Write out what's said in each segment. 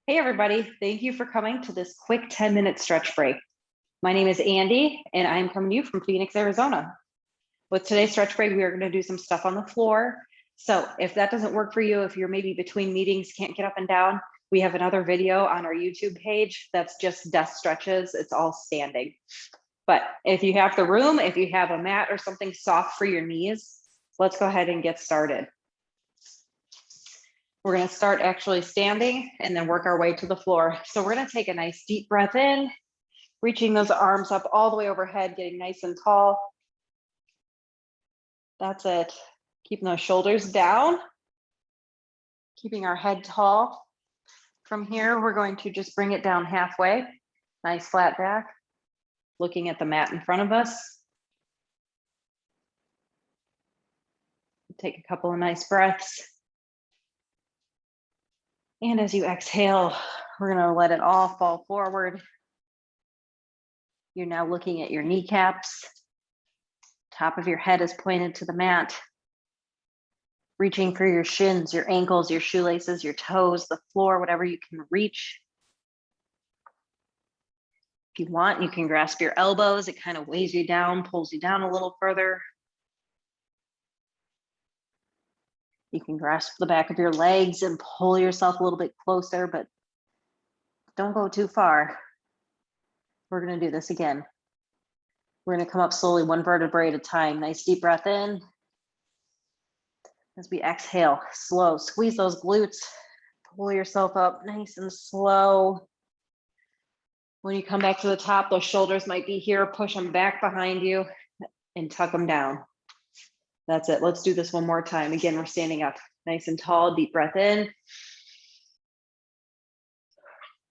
Hey everybody, thank you for coming to this quick 10-minute stretch break. My name is Andi and I'm coming to you from Phoenix, Arizona. With today's stretch break, we are going to do some stuff on the floor. So if that doesn't work for you, if you're maybe between meetings, can't get up and down, we have another video on our YouTube page that's just desk stretches. It's all standing. But if you have the room, if you have a mat or something soft for your knees, let's go ahead and get started. We're going to start actually standing and then work our way to the floor. So we're going to take a nice deep breath in, reaching those arms up all the way overhead, getting nice and tall. That's it. Keeping those shoulders down, keeping our head tall. From here, we're going to just bring it down halfway. Nice flat back, looking at the mat in front of us. Take a couple of nice breaths. And as you exhale, we're going to let it all fall forward. You're now looking at your kneecaps. Top of your head is pointed to the mat. Reaching for your shins, your ankles, your shoelaces, your toes, the floor, whatever you can reach. If you want, you can grasp your elbows. It kind of weighs you down, pulls you down a little further. You can grasp the back of your legs and pull yourself a little bit closer, but don't go too far. We're going to do this again. We're going to come up slowly, one vertebrae at a time. Nice deep breath in. As we exhale, slow, squeeze those glutes, pull yourself up nice and slow. When you come back to the top, those shoulders might be here, push them back behind you and tuck them down. That's it. Let's do this one more time. Again, we're standing up nice and tall, deep breath in.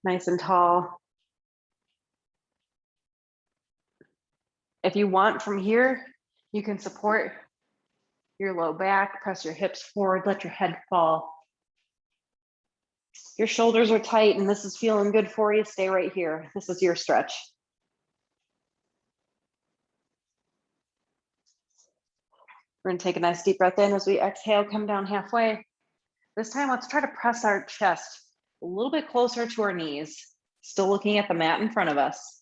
Nice and tall. If you want from here, you can support your low back, press your hips forward, let your head fall. Your shoulders are tight and this is feeling good for you. Stay right here. This is your stretch. We're going to take a nice deep breath in as we exhale, come down halfway. This time, let's try to press our chest a little bit closer to our knees, still looking at the mat in front of us.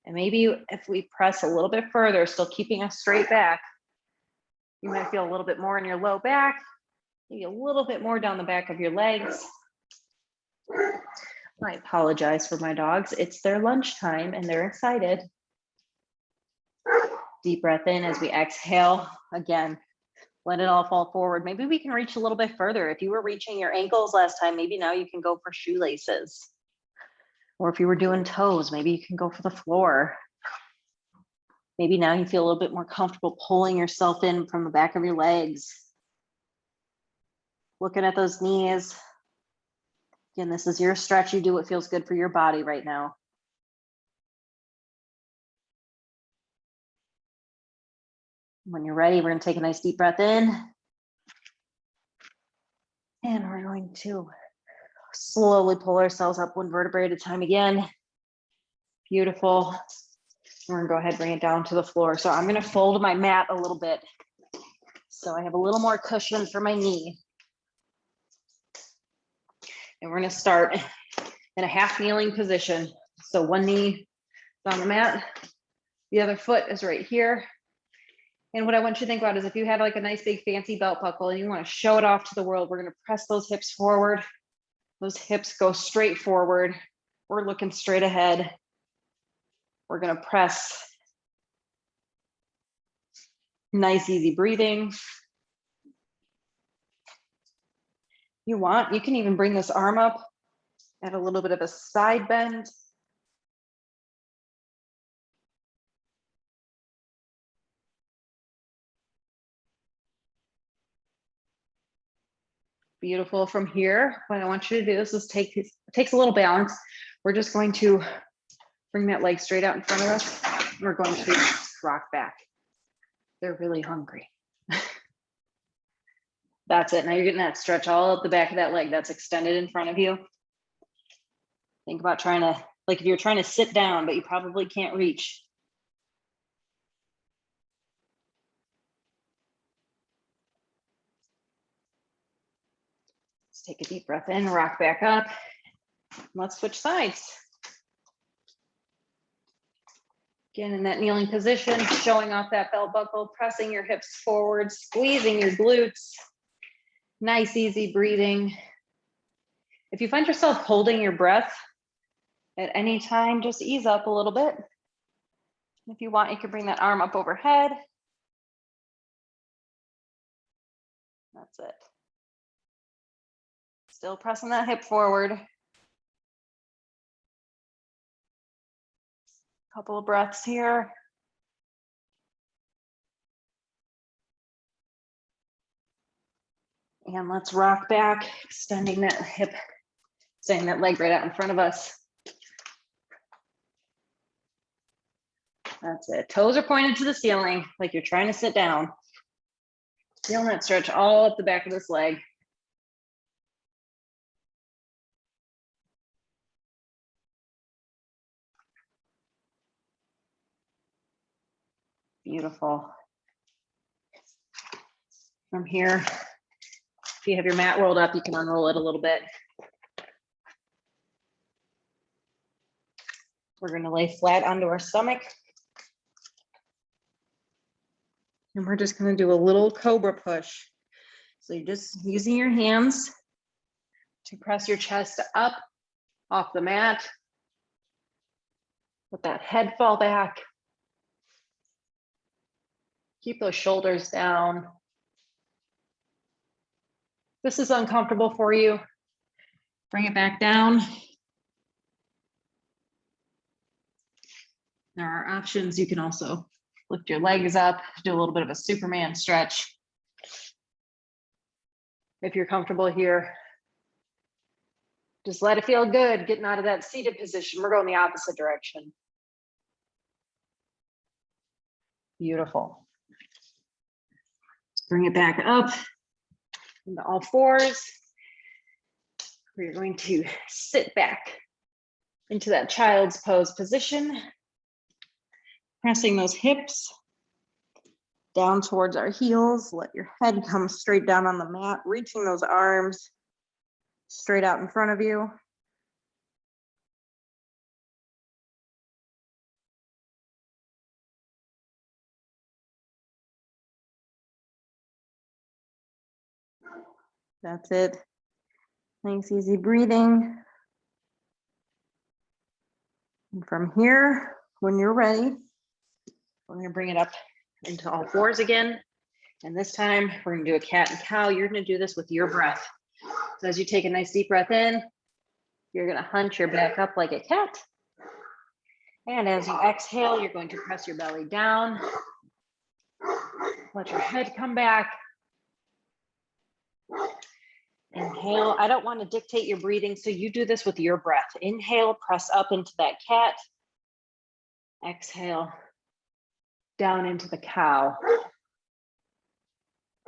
And maybe if we press a little bit further, still keeping us straight back, you might feel a little bit more in your low back, maybe a little bit more down the back of your legs. I apologize for my dogs. It's their lunchtime and they're excited. Deep breath in as we exhale. Again, let it all fall forward. Maybe we can reach a little bit further. If you were reaching your ankles last time, maybe now you can go for shoelaces. Or if you were doing toes, maybe you can go for the floor. Maybe now you feel a little bit more comfortable pulling yourself in from the back of your legs. Looking at those knees. Again, this is your stretch. You do what feels good for your body right now. When you're ready, we're going to take a nice deep breath in. And we're going to slowly pull ourselves up one vertebrae at a time again. Beautiful. We're going to go ahead and bring it down to the floor. So I'm going to fold my mat a little bit so I have a little more cushion for my knee. And we're going to start in a half kneeling position. So one knee is on the mat, the other foot is right here. And what I want you to think about is if you had like a nice big fancy belt buckle and you want to show it off to the world, we're going to press those hips forward. Those hips go straight forward. We're looking straight ahead. We're going to press. Nice, easy breathing. You want, you can even bring this arm up at a little bit of a side bend. Beautiful. From here, what I want you to do is just it takes a little balance. We're just going to bring that leg straight out in front of us. We're going to rock back. They're really hungry. That's it. Now you're getting that stretch all up the back of that leg that's extended in front of you. Think about trying to, like if you're trying to sit down, but you probably can't reach. Let's take a deep breath in, rock back up. Let's switch sides. Again, in that kneeling position, showing off that belt buckle, pressing your hips forward, squeezing your glutes. Nice, easy breathing. If you find yourself holding your breath at any time, just ease up a little bit. If you want, you can bring that arm up overhead. That's it. Still pressing that hip forward. Couple of breaths here. And let's rock back, extending that hip, extending that leg right out in front of us. That's it. Toes are pointed to the ceiling like you're trying to sit down. Feeling that stretch all up the back of this leg. Beautiful. From here, if you have your mat rolled up, you can unroll it a little bit. We're going to lay flat onto our stomach. And we're just going to do a little Cobra push. So you're just using your hands to press your chest up off the mat. Let that head fall back. Keep those shoulders down. If this is uncomfortable for you, bring it back down. There are options. You can also lift your legs up, do a little bit of a Superman stretch. If you're comfortable here, just let it feel good, getting out of that seated position. We're going the opposite direction. Beautiful. Bring it back up into all fours. We're going to sit back into that child's pose position, pressing those hips down towards our heels. Let your head come straight down on the mat, reaching those arms straight out in front of you. That's it. Nice, easy breathing. And from here, when you're ready, we're going to bring it up into all fours again. And this time we're going to do a cat and cow. You're going to do this with your breath. So as you take a nice deep breath in, you're going to hunch your back up like a cat. And as you exhale, you're going to press your belly down. Let your head come back. Inhale. I don't want to dictate your breathing, so you do this with your breath. Inhale, press up into that cat. Exhale, down into the cow.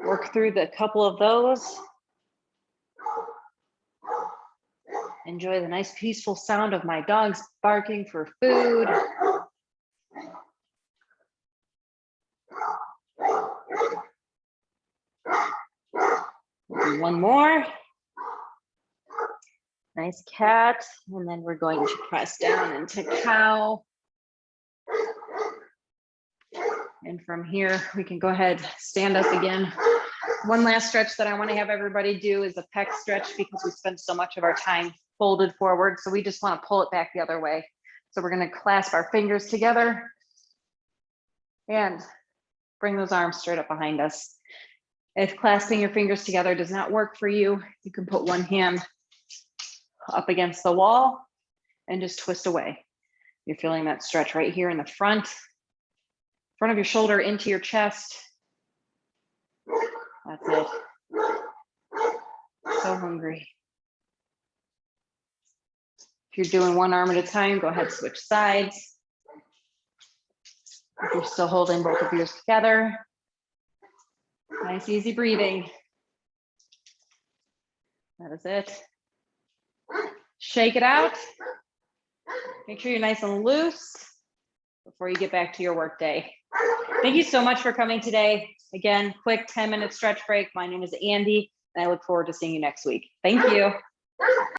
Work through the couple of those. Enjoy the nice peaceful sound of my dogs barking for food. Do one more. Nice cat. And then we're going to press down into cow. And from here, we can go ahead, stand up again. One last stretch that I want to have everybody do is a pec stretch, because we spend so much of our time folded forward. So we just want to pull it back the other way. So we're going to clasp our fingers together and bring those arms straight up behind us. If clasping your fingers together does not work for you, you can put one hand up against the wall and just twist away. You're feeling that stretch right here in the front of your shoulder into your chest. That's it. So hungry. If you're doing one arm at a time, go ahead, switch sides. If you're still holding both of yours together, nice, easy breathing. That is it. Shake it out. Make sure you're nice and loose before you get back to your work day. Thank you so much for coming today. Again, quick 10-minute stretch break. My name is Andi, and I look forward to seeing you next week. Thank you.